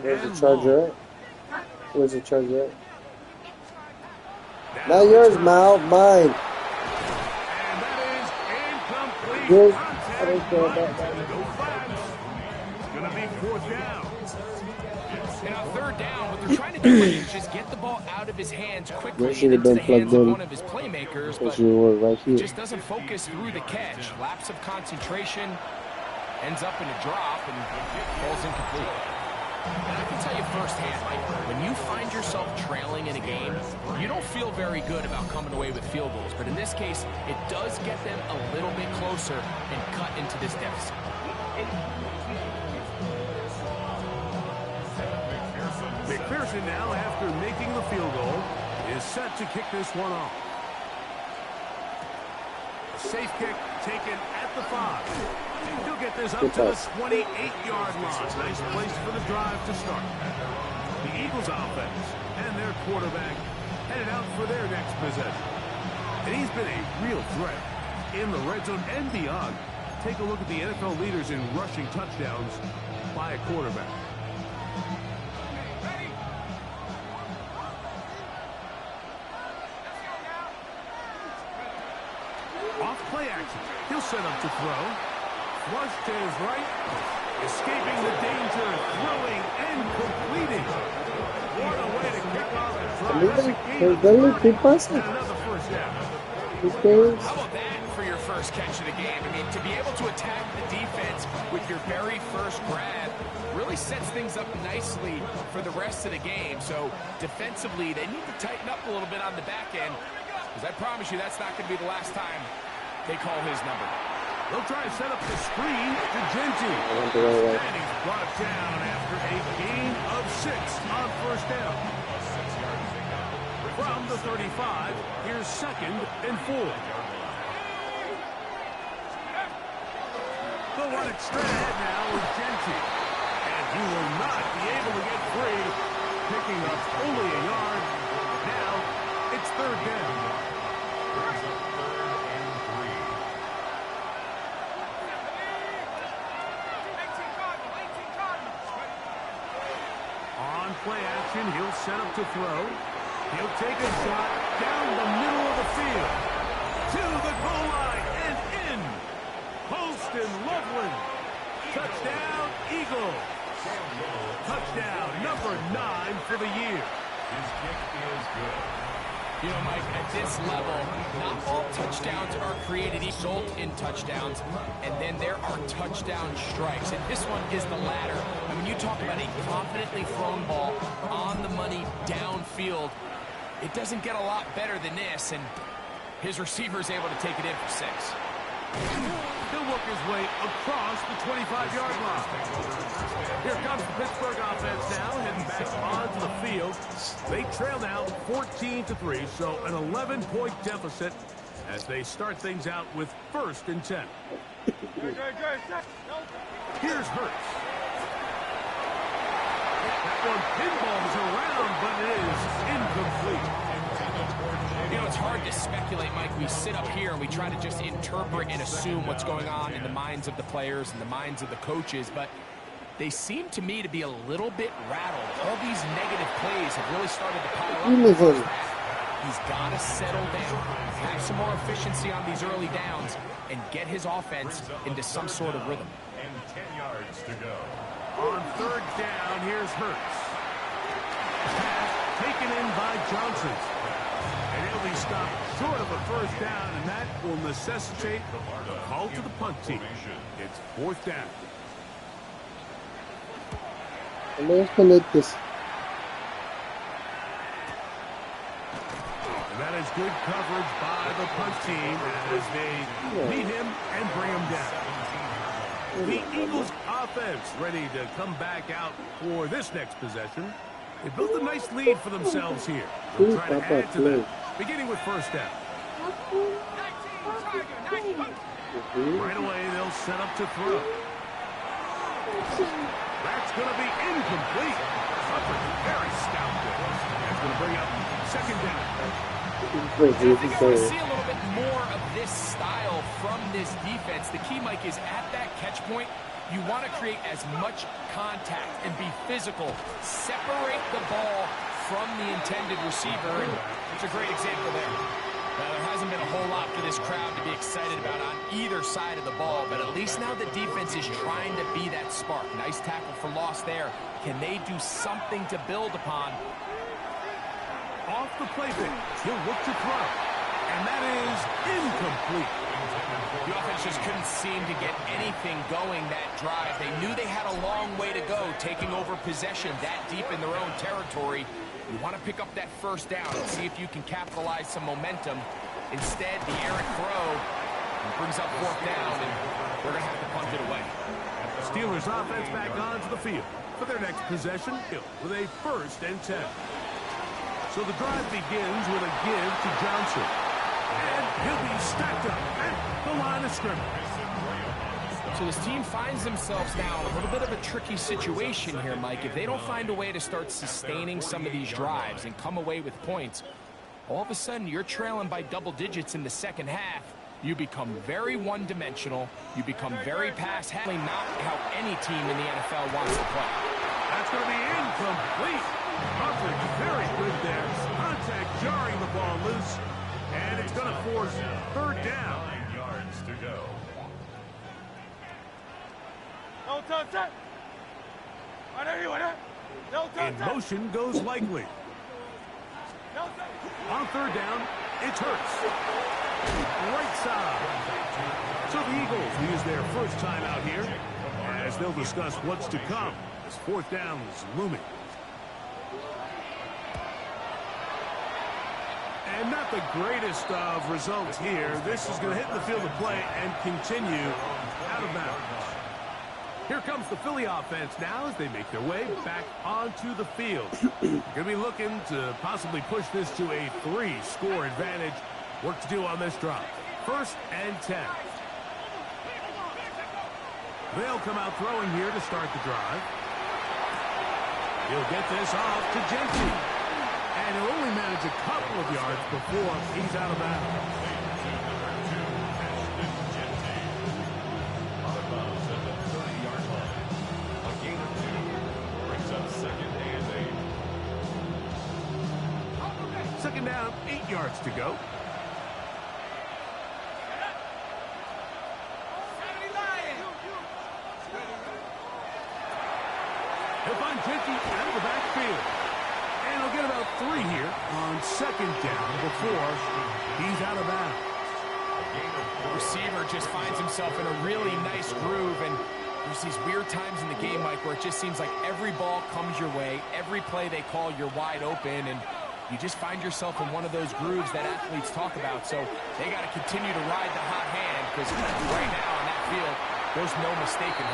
Where's the charger at? Where's the charger at? Not yours, Mal. Mine. And that is incomplete. Yours. I don't care about that. It's going to be fourth down. And on third down, what they're trying to do is just get the ball out of his hands quickly Should have into been the hands plugged of in. one of his playmakers, but You were right here. just doesn't focus through the catch. Lapse of concentration, ends up in a drop, and falls incomplete. And I can tell you firsthand, Mike, when you find yourself trailing in a game, you don't feel very good about coming away with field goals. But in this case, it does get them a little bit closer and cut into this deficit. McPherson now, after making the field goal, is set to kick this one off. Safe kick taken at the 5. He'll get this up to the 28-yard line. Nice place for the drive to start. The Eagles offense and their quarterback headed out for their next possession. And he's been a real threat in the red zone and beyond. Take a look at the NFL leaders in rushing touchdowns by a quarterback. Off play action. He'll set up to throw. Flush to his right. Escaping the danger. Throwing and completing. What a way to kick off the drive. And another first down. How about that for your first catch of the game? I mean, to be able to attack the defense with your very first grab really sets things up nicely for the rest of the game. So defensively, they need to tighten up a little bit on the back end, because I promise you that's not going to be the last time they call his number. They'll try to set up the screen to Genty. And he's brought down after a gain of 6 on first down. From the 35, here's 2nd and 4. They'll run it straight ahead now with Genty. And he will not be able to get free. Picking up only a yard. Now it's 3rd down. Play action, he'll set up to throw. He'll take a shot down the middle of the field. To the goal line and in. Poston Loveland. Touchdown, Eagles. Touchdown, number 9 for the year. His kick is good. You know, Mike, at this level, not all touchdowns are created result in touchdowns, and then there are touchdown strikes. And this one is the latter. I mean, you talk about a confidently thrown ball on the money downfield. It doesn't get a lot better than this, and his receiver is able to take it in for 6. He'll work his way across the 25-yard line. Here comes the Pittsburgh offense now, heading back onto the field. They trail now 14-3, so an 11-point deficit as they start things out with 1st and 10. Here's Hurts. That one pinballs around, but it is incomplete. You know, it's hard to speculate, Mike. We sit up here and we try to just interpret and assume what's going on in the minds of the players and the minds of the coaches, but they seem to me to be a little bit rattled. All these negative plays have really started to pile up. He's got to settle down, have some more efficiency on these early downs, and get his offense into some sort of rhythm. And 10 yards to go. On 3rd down, here's Hurts. Pass taken in by Johnson. And he'll be stopped short of a first down, and that will necessitate the call to the punt team. It's 4th down. Let's connect this. And that is good coverage by the punt team as they meet him and bring him down. The Eagles offense ready to come back out for this next possession. They built a nice lead for themselves here. They'll try to add to that, beginning with first down. Right away, they'll set up to throw. That's going to be incomplete. Coverage very stout. That's going to bring up 2nd down. I think I want to see a little bit more of this style from this defense. The key, Mike, is at that catch point, You want to create as much contact and be physical. Separate the ball from the intended receiver, and it's a great example there. Now, there hasn't been a whole lot for this crowd to be excited about on either side of the ball, but at least now the defense is trying to be that spark. Nice tackle for loss there. Can they do something to build upon? Off the play fake, he'll look to throw. And that is incomplete. The offense just couldn't seem to get anything going that drive. They knew they had a long way to go, taking over possession that deep in their own territory. You want to pick up that first down and see if you can capitalize some momentum. Instead, the errant throw brings up fourth down, and we're going to have to punt it away. Steelers offense back onto the field for their next possession with a 1st and 10. So the drive begins with a give to Johnson. And he'll be stacked up at the line of scrimmage. So this team finds themselves now in a little bit of a tricky situation here, Mike. If they don't find a way to start sustaining some of these drives and come away with points, all of a sudden you're trailing by double digits in the second half. You become very one-dimensional. You become very pass-heavy, not how any team in the NFL wants to play. That's going to be incomplete. Coverage very good there. Contact jarring the ball loose. And it's going to force 3rd down. 9 yards to go. In motion goes Likely. On 3rd down, it's Hurts. Right side. So the Eagles use their first time out here as they'll discuss what's to come. This 4th down is looming. And not the greatest of results here. This is going to hit the field of play and continue out of bounds. Here comes the Philly offense now as they make their way back onto the field. Going to be looking to possibly push this to a 3-score advantage. Work to do on this drive. 1st and 10. They'll come out throwing here to start the drive. He'll get this off to Jensen. And he'll only manage a couple of yards before he's out of bounds. Second down, 8 yards to go. He'll find Jensen out of the backfield. And he'll get about 3 here on 2nd down before he's out of bounds. The receiver just finds himself in a really nice groove, and there's these weird times in the game, Mike, where it just seems like every ball comes your way, every play they call, you're wide open, and you just find yourself in one of those grooves that athletes talk about. So they got to continue to ride the hot hand, because right now on that field, there's no mistaking